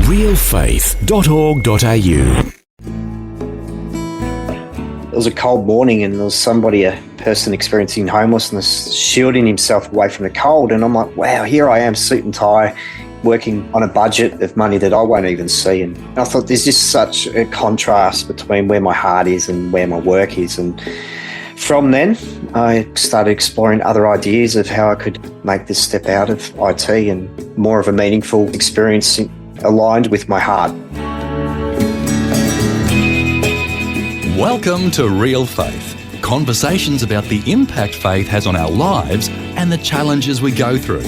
realfaith.org.au. It was a cold morning and there was a person experiencing homelessness, shielding himself away from the cold. And I'm like, wow, here I am, suit and tie, working on a budget of money that I won't even see. And I thought there's just such a contrast between where my heart is and where my work is. And from then, I started exploring other ideas of how I could make this step out of IT and more of a meaningful experience aligned with my heart. Welcome to Real Faith, conversations about the impact faith has on our lives and the challenges we go through,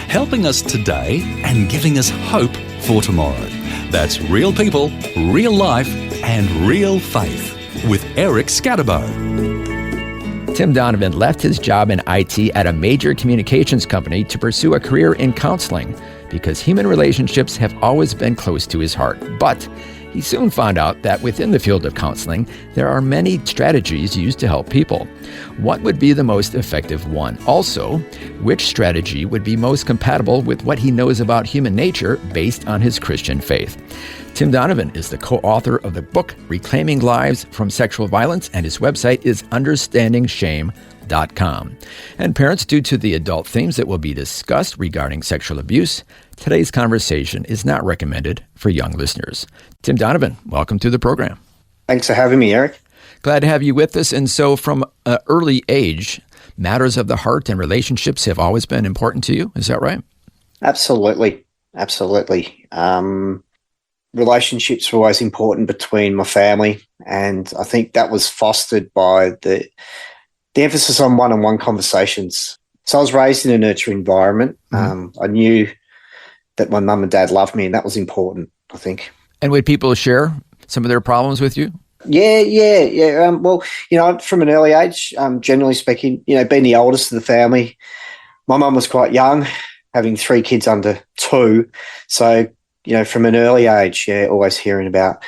helping us today and giving us hope for tomorrow. That's real people, real life and real faith with Eric Scatterbo. Tim Donovan left his job in IT at a major communications company to pursue a career in counseling because human relationships have always been close to his heart. But he soon found out that within the field of counseling, there are many strategies used to help people. What would be the most effective one? Also, which strategy would be most compatible with what he knows about human nature based on his Christian faith? Tim Donovan is the co-author of the book Reclaiming Lives from Sexual Violence, and his website is understandingshame.com. And parents, due to the adult themes that will be discussed regarding sexual abuse, today's conversation is not recommended for young listeners. Tim Donovan, welcome to the program. Thanks for having me, Eric. Glad to have you with us. And so from an early age, matters of the heart and relationships have always been important to you. Is that right? Absolutely. Relationships were always important between my family. And I think that was fostered by the emphasis on one-on-one conversations. So I was raised in a nurturing environment. I knew that my mum and dad loved me, and that was important, I think. And would people share some of their problems with you? Yeah. Well, from an early age, generally speaking, being the oldest of the family, my mum was quite young, having 3 kids under 2. So, from an early age, always hearing about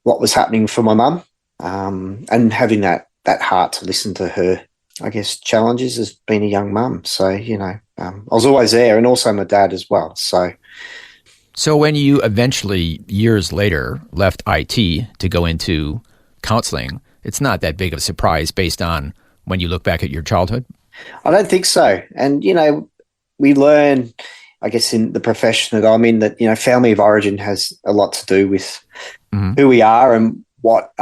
what was happening for my mum, and having that heart to listen to her, I guess, challenges as being a young mum. So, I was always there, and also my dad as well. So when you eventually, years later, left IT to go into counseling, it's not that big of a surprise based on when you look back at your childhood? I don't think so. And, we learn, I guess, in the profession that I'm in, that, family of origin has a lot to do with who we are and what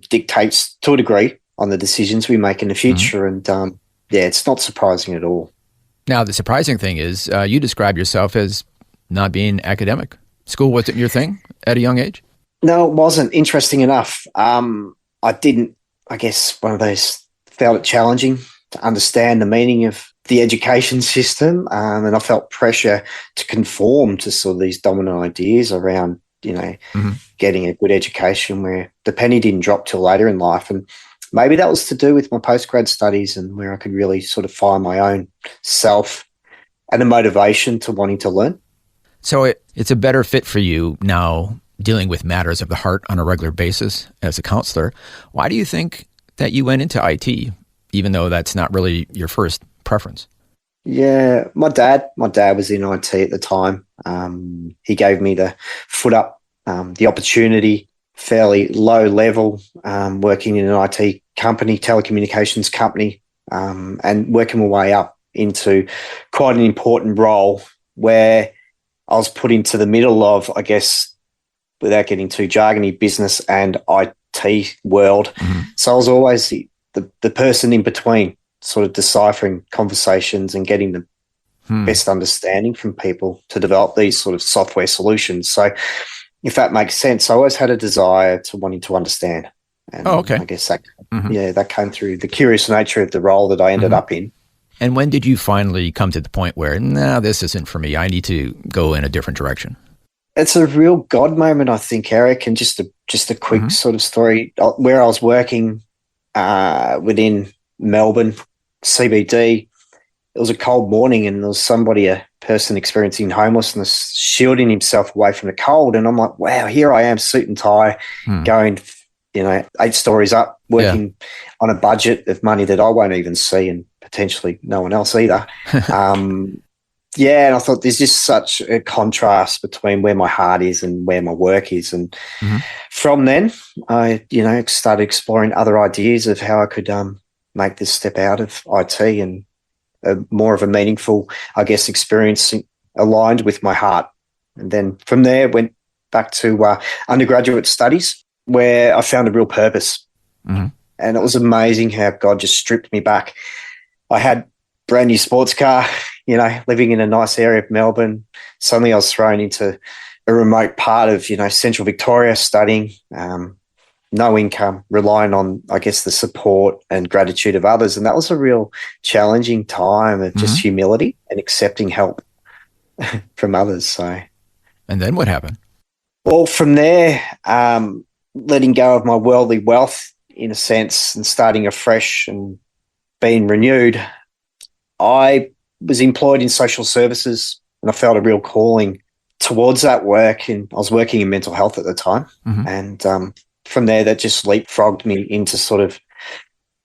dictates, to a degree, on the decisions we make in the future. And, it's not surprising at all. Now, the surprising thing is you describe yourself as not being academic. School wasn't your thing at a young age? No, it wasn't. Interesting enough. I didn't, I guess, one of those, felt it challenging to understand the meaning of the education system, and I felt pressure to conform to sort of these dominant ideas around, getting a good education, where the penny didn't drop till later in life. And maybe that was to do with my postgrad studies, and where I could really sort of find my own self and a motivation to wanting to learn. So it's a better fit for you now, dealing with matters of the heart on a regular basis as a counselor. Why do you think that you went into IT, even though that's not really your first preference? Yeah, my dad was in IT at the time. He gave me the foot up, the opportunity, fairly low level, working in an IT company, telecommunications company, and working my way up into quite an important role where I was put into the middle of, I guess, without getting too jargony, business and IT world. So I was always the person in between, sort of deciphering conversations and getting the best understanding from people to develop these sort of software solutions. So if that makes sense, I always had a desire to wanting to understand. And okay. I guess that, that came through the curious nature of the role that I ended up in. And when did you finally come to the point where, this isn't for me, I need to go in a different direction? It's a real God moment, I think, Eric, and just a quick sort of story. Where I was working within Melbourne, CBD, it was a cold morning and there was a person experiencing homelessness, shielding himself away from the cold. And I'm like, wow, here I am, suit and tie, going, 8 stories up, working on a budget of money that I won't even see, and potentially no one else either. yeah, and I thought there's just such a contrast between where my heart is and where my work is. And from then, I, started exploring other ideas of how I could make this step out of IT and more of a meaningful, I guess, experience aligned with my heart. And then from there, went back to undergraduate studies where I found a real purpose. And it was amazing how God just stripped me back. I had brand new sports car, living in a nice area of Melbourne. Suddenly I was thrown into a remote part of, central Victoria studying, no income, relying on, I guess, the support and gratitude of others. And that was a real challenging time of just humility and accepting help from others. So, and then what happened? Well, from there, letting go of my worldly wealth in a sense and starting afresh and being renewed, I was employed in social services and I felt a real calling towards that work. And I was working in mental health at the time. And from there, that just leapfrogged me into sort of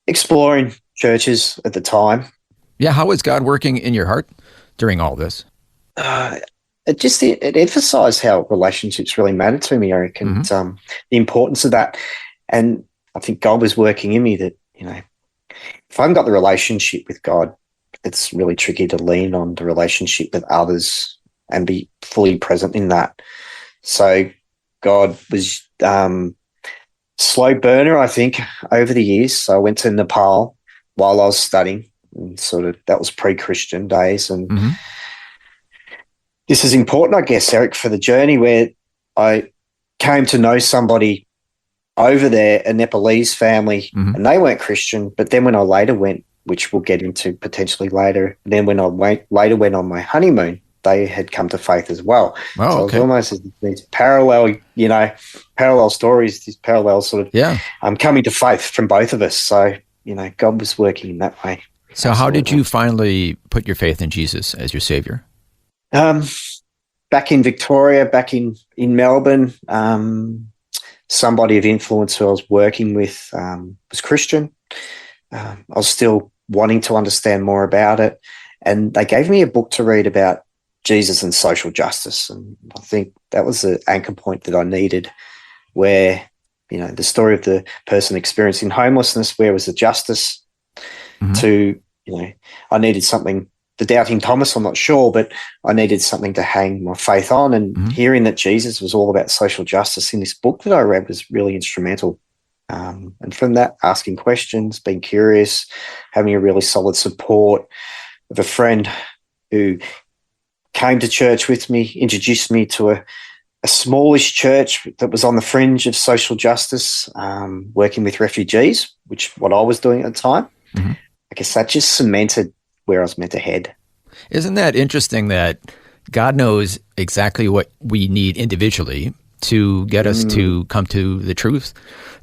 exploring churches at the time. Yeah, how was God working in your heart during all this? It emphasised how relationships really mattered to me, Eric, and the importance of that. And I think God was working in me that, if I haven't got the relationship with God, it's really tricky to lean on the relationship with others and be fully present in that. So God was slow burner, I think, over the years. So I went to Nepal while I was studying, and that was pre-Christian days. And this is important, I guess, Eric, for the journey where I came to know somebody over there, a Nepalese family, and they weren't Christian. But then when I later went, which we'll get into potentially later, then when I later went on my honeymoon, they had come to faith as well. Oh, so okay. it was almost these parallel stories, these parallel sort of coming to faith from both of us. So, God was working in that way. So how did you finally put your faith in Jesus as your Savior? Back in Victoria, back in Melbourne, somebody of influence who I was working with was Christian. I was still wanting to understand more about it. And they gave me a book to read about Jesus and social justice. And I think that was the anchor point that I needed, where, the story of the person experiencing homelessness, where was the justice to, I needed something, the doubting Thomas, I'm not sure, but I needed something to hang my faith on. And hearing that Jesus was all about social justice in this book that I read was really instrumental. And from that, asking questions, being curious, having a really solid support of a friend who came to church with me, introduced me to a smallish church that was on the fringe of social justice, working with refugees, which what I was doing at the time. I guess that just cemented where I was meant to head. Isn't that interesting that God knows exactly what we need individually to get us to come to the truth,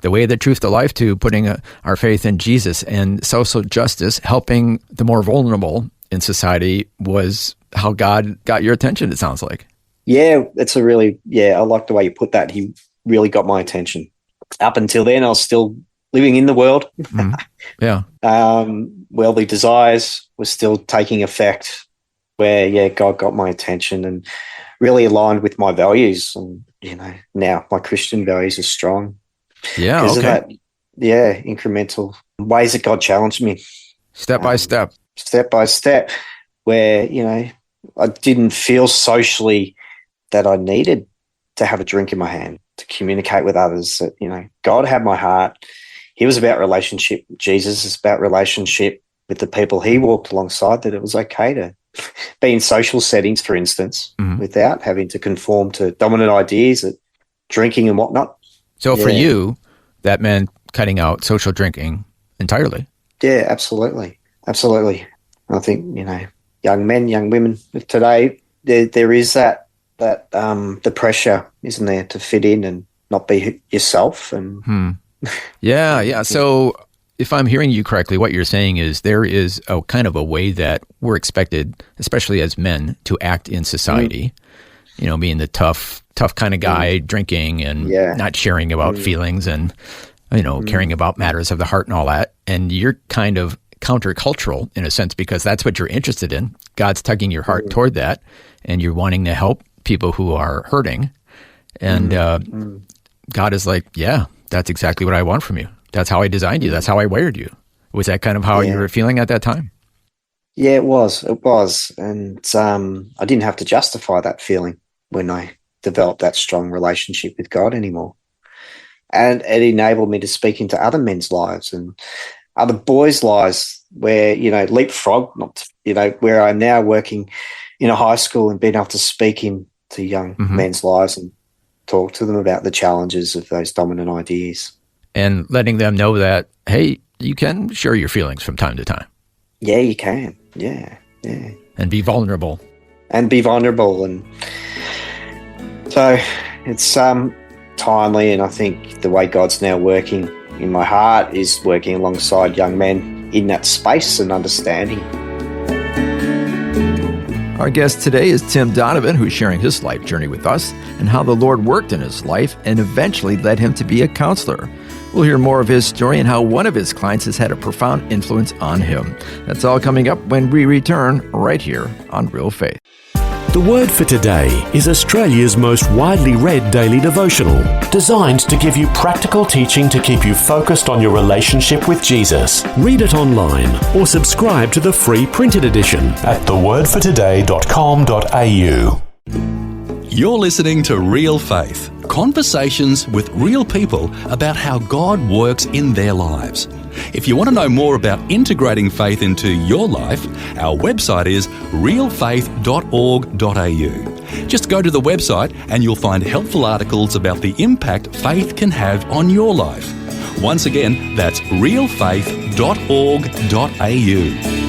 the way, the truth, the life, to putting our faith in Jesus. And social justice, helping the more vulnerable in society, was how God got your attention, it sounds like. Yeah, I like the way you put that. He really got my attention. Up until then, I was still living in the world. Yeah. Worldly desires were still taking effect, where, God got my attention and really aligned with my values. And, now my Christian values are strong. Yeah, because okay. of that, incremental ways that God challenged me. Step by step. Step by step, where, I didn't feel socially that I needed to have a drink in my hand, to communicate with others, that, God had my heart. He was about relationship. Jesus is about relationship with the people he walked alongside, that it was okay to be in social settings, for instance, without having to conform to dominant ideas of drinking and whatnot. So for you, that meant cutting out social drinking entirely. Yeah, absolutely. Absolutely. I think, young men, young women of today, there is that the pressure, isn't there, to fit in and not be yourself. And Yeah. So if I'm hearing you correctly, what you're saying is there is a kind of a way that we're expected, especially as men, to act in society, being the tough kind of guy, drinking and not sharing about feelings and, caring about matters of the heart and all that. And you're kind of countercultural in a sense, because that's what you're interested in, God's tugging your heart toward that, and you're wanting to help people who are hurting. And God is like, yeah, that's exactly what I want from you. That's how I designed you. That's how I wired you. Was that kind of how you were feeling at that time? Yeah, it was. It was. And I didn't have to justify that feeling when I developed that strong relationship with God anymore. And it enabled me to speak into other men's lives and other boys' lives where, leapfrog, where I'm now working in a high school and being able to speak into young men's lives and talk to them about the challenges of those dominant ideas. And letting them know that, hey, you can share your feelings from time to time. Yeah, you can. Yeah. And be vulnerable. And so it's timely, and I think the way God's now working in my heart is working alongside young men in that space and understanding. Our guest today is Tim Donovan, who's sharing his life journey with us and how the Lord worked in his life and eventually led him to be a counselor. We'll hear more of his story and how one of his clients has had a profound influence on him. That's all coming up when we return right here on Real Faith. The Word for Today is Australia's most widely read daily devotional, designed to give you practical teaching to keep you focused on your relationship with Jesus. Read it online or subscribe to the free printed edition at thewordfortoday.com.au. You're listening to Real Faith, conversations with real people about how God works in their lives. If you want to know more about integrating faith into your life, our website is realfaith.org.au. Just go to the website and you'll find helpful articles about the impact faith can have on your life. Once again, that's realfaith.org.au.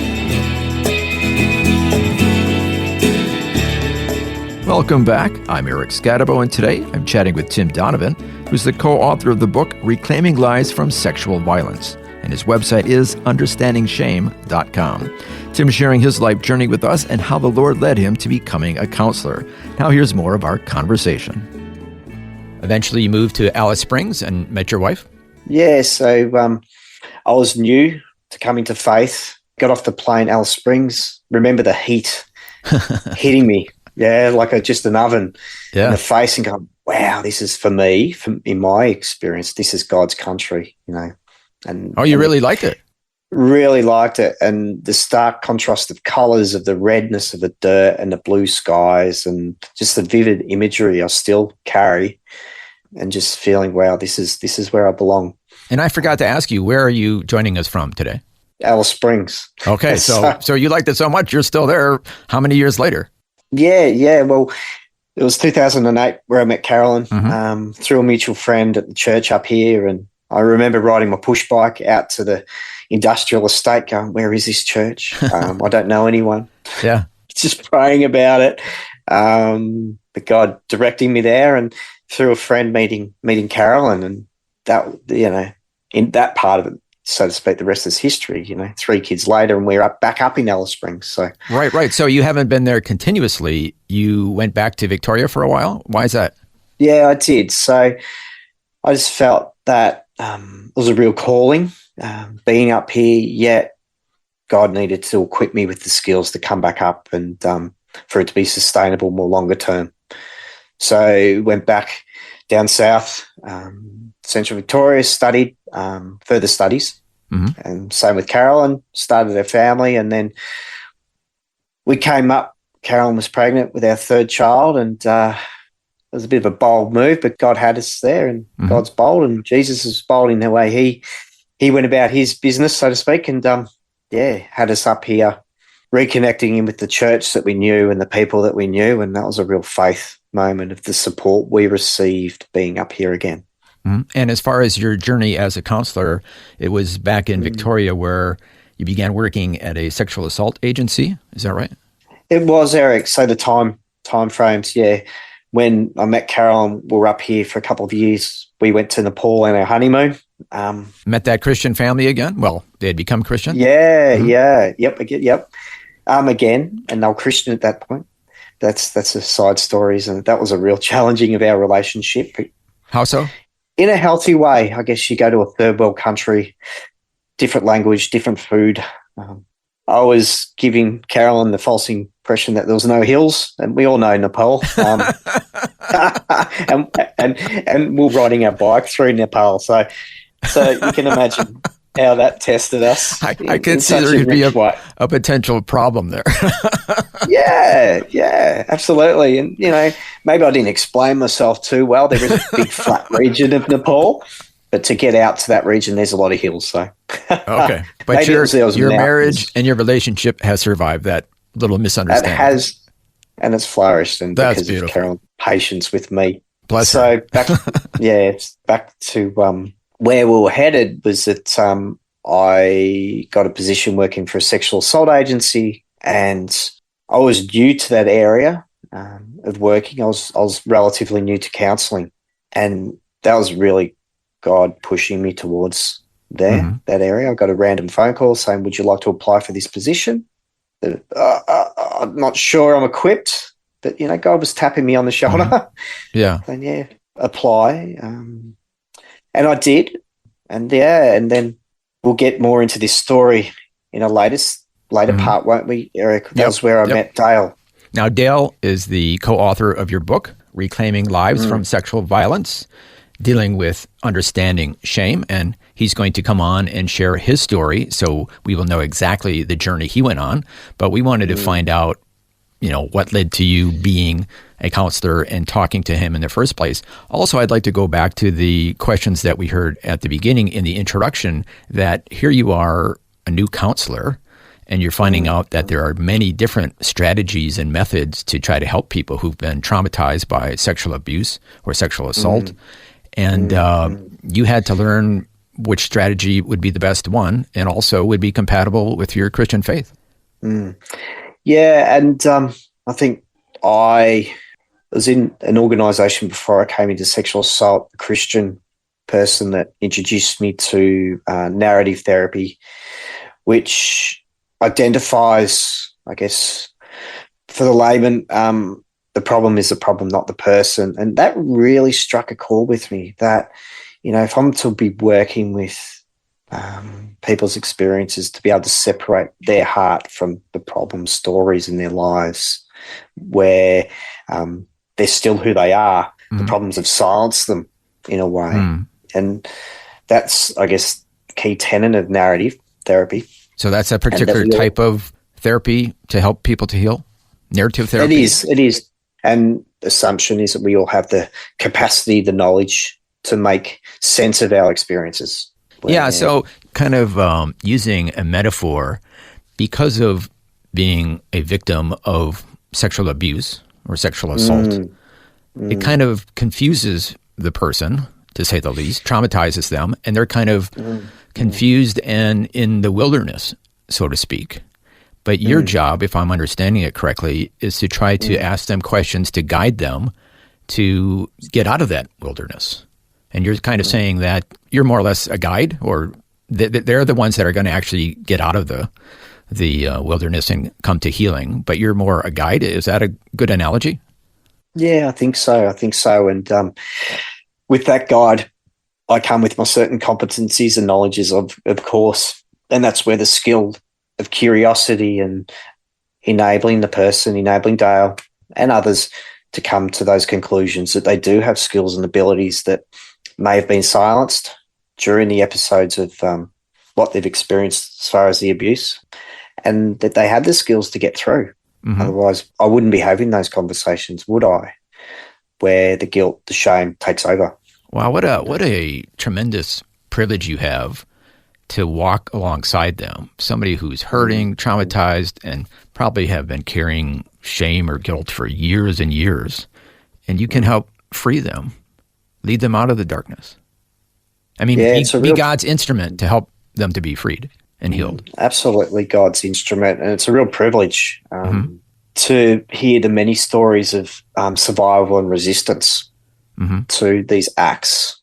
Welcome back. I'm Eric Scadabo, and today I'm chatting with Tim Donovan, who's the co-author of the book Reclaiming Lives from Sexual Violence, and his website is understandingshame.com. Tim's sharing his life journey with us and how the Lord led him to becoming a counselor. Now here's more of our conversation. Eventually you moved to Alice Springs and met your wife? Yeah, so I was new to coming to faith, got off the plane, Alice Springs, remember the heat hitting me. Yeah, like just an oven in the face, and going, wow, this is for me, in my experience, this is God's country, And you really liked it? Really liked it. And the stark contrast of colours, of the redness of the dirt and the blue skies, and just the vivid imagery I still carry, and just feeling, wow, this is where I belong. And I forgot to ask you, where are you joining us from today? Alice Springs. Okay, so you liked it so much, you're still there. How many years later? Yeah. Well, it was 2008 where I met Carolyn through a mutual friend at the church up here. And I remember riding my push bike out to the industrial estate going, where is this church? I don't know anyone. Yeah. Just praying about it. But God directing me there, and through a friend meeting Carolyn, and that, in that part of it, so to speak, the rest is history, 3 kids later, and we're back up in Alice Springs. So Right. So you haven't been there continuously. You went back to Victoria for a while. Why is that? Yeah, I did. So I just felt that it was a real calling, being up here, yet God needed to equip me with the skills to come back up and for it to be sustainable more longer term. So went back down south, Central Victoria, studied further studies, and same with Carolyn, started a family, and then we came up. Carolyn was pregnant with our 3rd child, and it was a bit of a bold move, but God had us there, and God's bold, and Jesus is bold in the way he went about his business, so to speak, and had us up here, reconnecting in with the church that we knew and the people that we knew, and that was a real faith moment of the support we received being up here again. And as far as your journey as a counselor, it was back in Victoria where you began working at a sexual assault agency. Is that right? It was, Eric. So the time frames, when I met Carol, we were up here for a couple of years. We went to Nepal on our honeymoon. Met that Christian family again? Well, they had become Christian? Yep. Again, and they were Christian at that point. That's a side stories, and that was a real challenging of our relationship. How so? In a healthy way. I guess you go to a third world country, different language, different food, I was giving Carolyn the false impression that there was no hills, and we all know Nepal. And we're riding our bike through Nepal, so you can imagine how that tested us. I can see there could be a potential problem there. Yeah, absolutely. And, maybe I didn't explain myself too well. There is a big flat region of Nepal, but to get out to that region, there's a lot of hills. So okay, but your marriage and your relationship has survived that little misunderstanding. It has, and it's flourished, and that's because beautiful. of Carol's patience with me. Bless so her. back to where we were headed was that I got a position working for a sexual assault agency, and I was new to that area of working. I was relatively new to counselling, and that was really God pushing me towards that area. I got a random phone call saying, "Would you like to apply for this position?" I'm not sure I'm equipped, but God was tapping me on the shoulder. Yeah, and apply, and I did, and then we'll get more into this story in a later part, won't we, Eric? That's where I met Dale. Now, Dale is the co-author of your book, Reclaiming Lives from Sexual Violence, dealing with understanding shame, and he's going to come on and share his story, so we will know exactly the journey he went on. But we wanted to find out, what led to you being a counselor and talking to him in the first place. Also, I'd like to go back to the questions that we heard at the beginning in the introduction, that here you are, a new counselor, and you're finding out that there are many different strategies and methods to try to help people who've been traumatized by sexual abuse or sexual assault. And you had to learn which strategy would be the best one and also would be compatible with your Christian faith. Yeah, and I think I was in an organisation before I came into sexual assault, a Christian person that introduced me to narrative therapy, which identifies, I guess, for the layman, the problem is the problem, not the person. And that really struck a chord with me, that, if I'm to be working with people's experiences, to be able to separate their heart from the problem stories in their lives where they're still who they are. The problems have silenced them in a way. And that's, I guess, the key tenet of narrative therapy. So that's a particular type of therapy to help people to heal? Narrative therapy? It is. And the assumption is that we all have the capacity, the knowledge to make sense of our experiences. Yeah, so kind of using a metaphor, because of being a victim of sexual abuse or sexual assault, it kind of confuses the person, to say the least, traumatizes them, and they're kind of confused and in the wilderness, so to speak. But your job, if I'm understanding it correctly, is to try to ask them questions to guide them to get out of that wilderness. And you're kind of saying that you're more or less a guide, or they're the ones that are going to actually get out of the wilderness and come to healing, but you're more a guide. Is that a good analogy? Yeah, I think so. And with that guide, I come with my certain competencies and knowledges, of course, and that's where the skill of curiosity and enabling the person, enabling Dale and others to come to those conclusions that they do have skills and abilities that may have been silenced during the episodes of what they've experienced as far as the abuse, and that they have the skills to get through. Otherwise, I wouldn't be having those conversations, would I? Where the guilt, the shame takes over. Wow, what a tremendous privilege you have to walk alongside them. Somebody who's hurting, traumatized, and probably have been carrying shame or guilt for years and years, and you can help free them, lead them out of the darkness. I mean, be God's instrument to help them to be freed and healed. Absolutely God's instrument. And it's a real privilege to hear the many stories of survival and resistance to these acts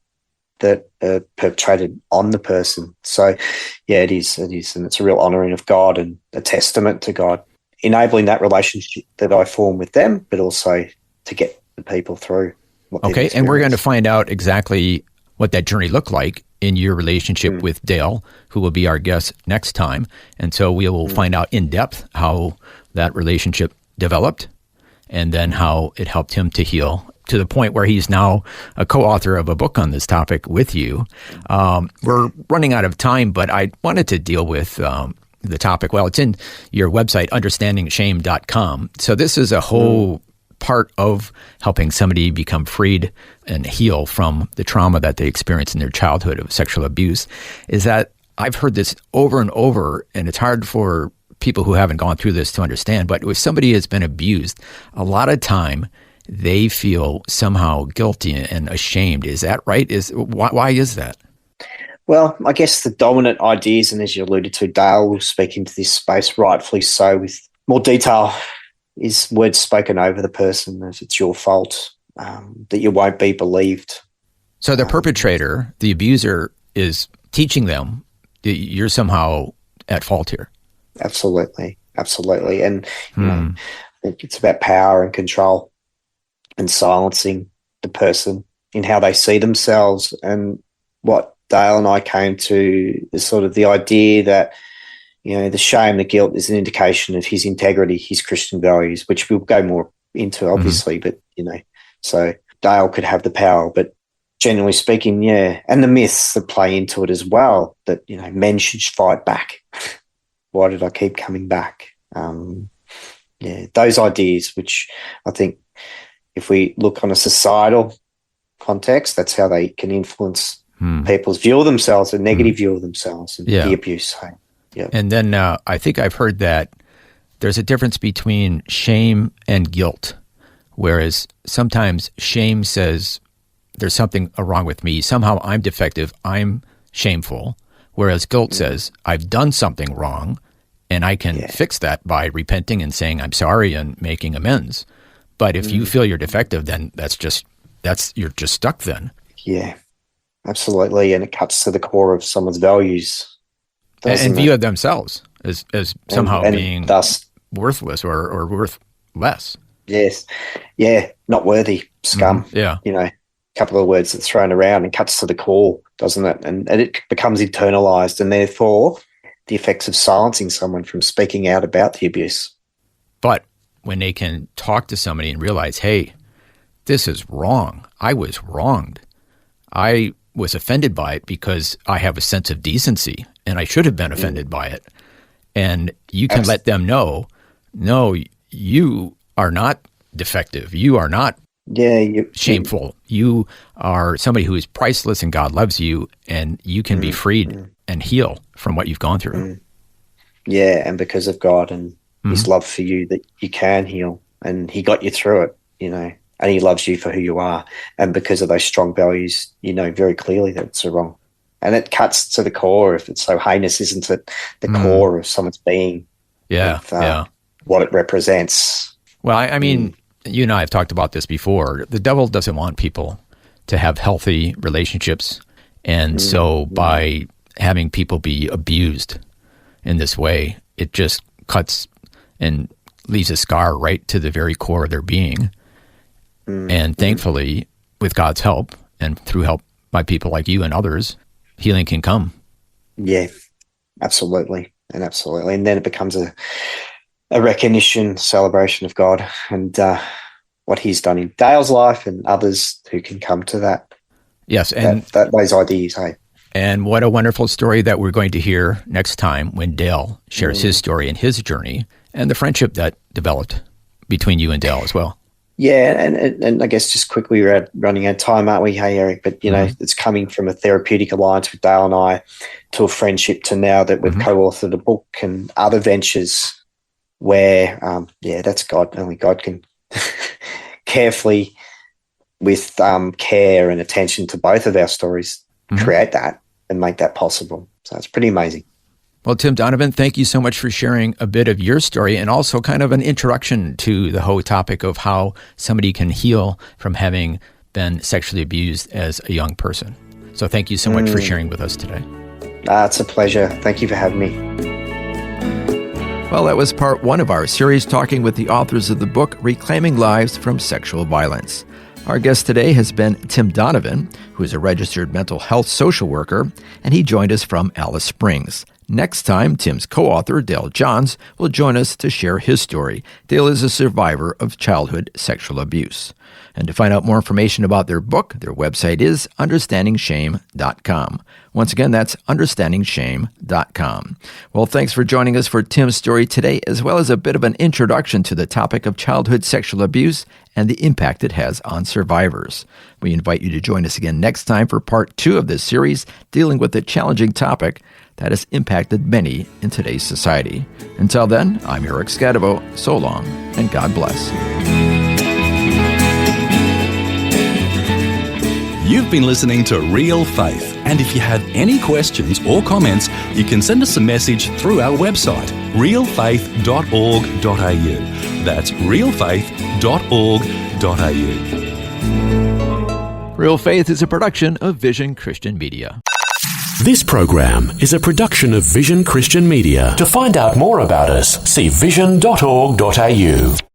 that are perpetrated on the person. So, yeah, it is. And it's a real honouring of God and a testament to God, enabling that relationship that I form with them, but also to get the people through what they've experienced. And we're going to find out exactly what that journey looked like in your relationship with Dale, who will be our guest next time. And so we will find out in depth how that relationship developed and then how it helped him to heal to the point where he's now a co-author of a book on this topic with you. We're running out of time, but I wanted to deal with the topic. Well, it's in your website, understandingshame.com. So this is a whole part of helping somebody become freed and heal from the trauma that they experienced in their childhood of sexual abuse, is that I've heard this over and over, and it's hard for people who haven't gone through this to understand, but if somebody has been abused, a lot of time they feel somehow guilty and ashamed. Is that right? Why is that? Well, I guess the dominant ideas, and as you alluded to, Dale will speak into this space, rightfully so, with more detail, is words spoken over the person as it's your fault, that you won't be believed. So the perpetrator, the abuser, is teaching them that you're somehow at fault here. Absolutely. And you know, I think it's about power and control and silencing the person in how they see themselves. And what Dale and I came to is sort of the idea that, you know, the shame, the guilt is an indication of his integrity, his Christian values, which we'll go more into, obviously. But, you know, so Dale could have the power, but generally speaking, yeah. And the myths that play into it as well, that, you know, men should fight back. Why did I keep coming back? Those ideas, which I think if we look on a societal context, that's how they can influence people's view of themselves, a negative view of themselves, and the abuse. Yeah. And then I think I've heard that there's a difference between shame and guilt, whereas sometimes shame says there's something wrong with me. Somehow I'm defective. I'm shameful. Whereas guilt says I've done something wrong and I can fix that by repenting and saying I'm sorry and making amends. But if you feel you're defective, then you're just stuck then. Yeah, absolutely. And it cuts to the core of someone's values. And view of themselves as somehow being thus worthless or worth less. Yes. Yeah. Not worthy. Scum. Yeah. You know, a couple of words that's thrown around and cuts to the core, doesn't it? And it becomes internalized, and therefore the effects of silencing someone from speaking out about the abuse. But when they can talk to somebody and realize, hey, this is wrong. I was wronged. I was offended by it because I have a sense of decency and I should have been offended by it. And you can let them know, no, you are not defective. You are not shameful. You are somebody who is priceless and God loves you, and you can be freed and heal from what you've gone through. Yeah, and because of God and his love for you, that you can heal, and he got you through it, you know, and he loves you for who you are. And because of those strong values, you know very clearly that it's wrong. And it cuts to the core. If it's so heinous, isn't it? The core of someone's being. What it represents. Well, I mean, you and I have talked about this before. The devil doesn't want people to have healthy relationships. And so by having people be abused in this way, it just cuts and leaves a scar right to the very core of their being. And thankfully, with God's help and through help by people like you and others, healing can come. Yeah, absolutely. And then it becomes a recognition, celebration of God and what he's done in Dale's life and others who can come to that. Yes. And those ideas, hey. And what a wonderful story that we're going to hear next time when Dale shares his story and his journey and the friendship that developed between you and Dale as well. Yeah, and I guess just quickly, we're running out of time, aren't we? Hey, Eric, but, you know, it's coming from a therapeutic alliance with Dale and I to a friendship to now that we've co-authored a book and other ventures where, that's God. Only God can carefully, with care and attention to both of our stories, create that and make that possible. So it's pretty amazing. Well, Tim Donovan, thank you so much for sharing a bit of your story and also kind of an introduction to the whole topic of how somebody can heal from having been sexually abused as a young person. So thank you so much for sharing with us today. It's a pleasure. Thank you for having me. Well, that was part one of our series talking with the authors of the book, Reclaiming Lives from Sexual Violence. Our guest today has been Tim Donovan, who is a registered mental health social worker, and he joined us from Alice Springs. Next time, Tim's co-author, Dale Johns, will join us to share his story. Dale is a survivor of childhood sexual abuse. And to find out more information about their book, their website is understandingshame.com. Once again, that's understandingshame.com. Well, thanks for joining us for Tim's story today, as well as a bit of an introduction to the topic of childhood sexual abuse and the impact it has on survivors. We invite you to join us again next time for part 2 of this series, dealing with the challenging topic that has impacted many in today's society. Until then, I'm Eric Scadavo. So long, and God bless. You've been listening to Real Faith, and if you have any questions or comments, you can send us a message through our website, realfaith.org.au. That's realfaith.org.au. Real Faith is a production of Vision Christian Media. This program is a production of Vision Christian Media. To find out more about us, see vision.org.au.